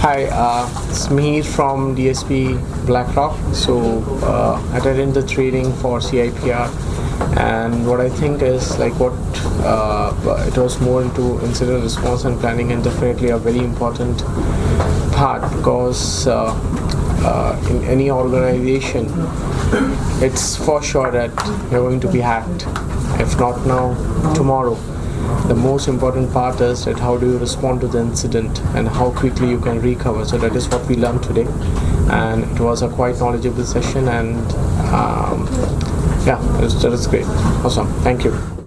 Hi, it's Mihir from DSP Blackrock. So I attended the training for CIPR, and what I think is it was more into incident response and planning, and definitely a very important part because in any organization, it's for sure that you're going to be hacked. If not now, tomorrow. The most important part is that how do you respond to the incident and how quickly you can recover. So that is what we learned today, and it was a quite knowledgeable session, and that is great. Awesome. Thank you.